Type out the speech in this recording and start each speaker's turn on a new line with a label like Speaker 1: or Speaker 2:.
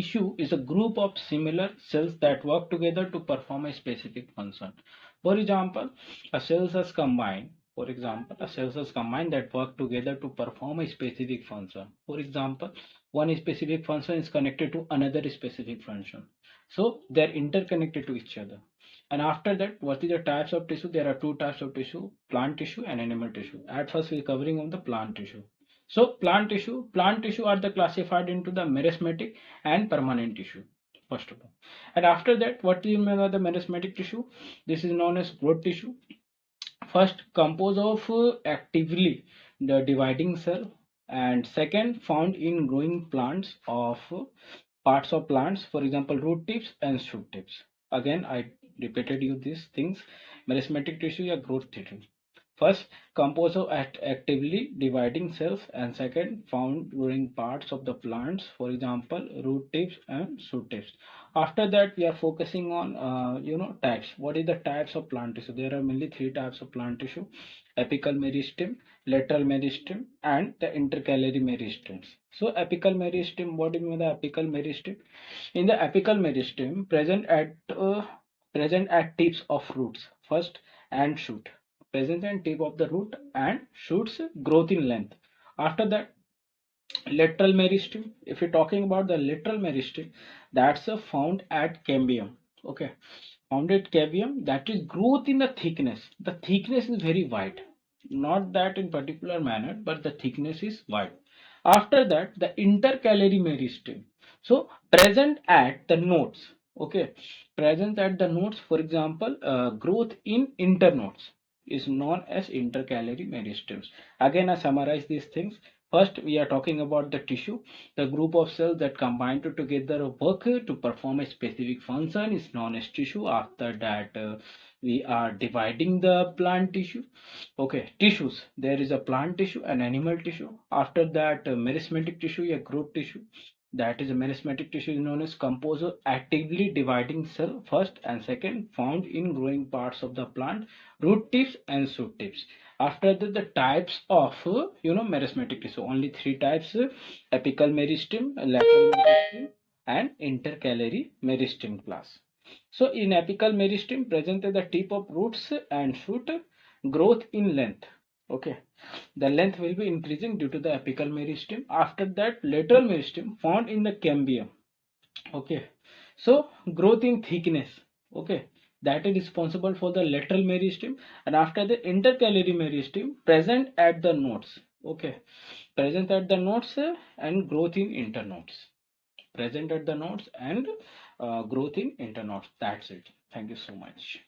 Speaker 1: tissue is a group of similar cells that work together to perform a specific function. For example, a cells is combined. For example, a cells is combined that work together to perform a specific function. For example, one specific function is connected to another specific function. So they are interconnected to each other. And after that, what is the types of tissue? There are two types of tissue: plant tissue and animal tissue. At first, we are covering on the plant tissue. So plant tissue are the classified into the meristematic and permanent tissue, first of all. And after that, what do you mean by the meristematic tissue? This is known as growth tissue. First, composed of actively the dividing cell, and second, found in growing plants of parts of plants, for example, root tips and shoot tips. Again, I repeated you these things: meristematic tissue or growth tissue. First, composed of actively dividing cells, and second, found during parts of the plants, for example, root tips and shoot tips. After that, we are focusing on types. What is the types of plant tissue? There are mainly three types of plant tissue: apical meristem, lateral meristem, and the intercalary meristems. So apical meristem, what do you mean by the apical meristem? In the apical meristem, present at tips of roots, first, and shoot. Present and tip of the root and shoots growth in length. After that, lateral meristem. If you're talking about the lateral meristem, that's found at cambium. Okay, found at cambium, that is growth in the thickness. The thickness is very wide, not that in particular manner, but the thickness is wide. After that, the intercalary meristem, so present at the nodes. Okay, present at the nodes, for example, growth in internodes is known as intercalary meristems. Again, I summarize these things. First, we are talking about the tissue. The group of cells that combine together work to perform a specific function is known as tissue. After that, we are dividing the plant tissue. Okay, tissues. There is a plant tissue and animal tissue. After that, meristematic tissue, a growth tissue. That is a meristematic tissue is known as composed of actively dividing cell, first, and second, found in growing parts of the plant, root tips and shoot tips. After that, the types of meristematic tissue, only three types: apical meristem, lateral meristem, and intercalary meristem class. So in apical meristem, present at the tip of roots and shoot, growth in length. Okay, the length will be increasing due to the apical meristem. After that, lateral meristem found in the cambium. Okay, so growth in thickness. Okay, that is responsible for the lateral meristem. And after the intercalary meristem, present at the nodes. Okay, present at the nodes and growth in internodes. Present at the nodes and growth in internodes. That's it. Thank you so much.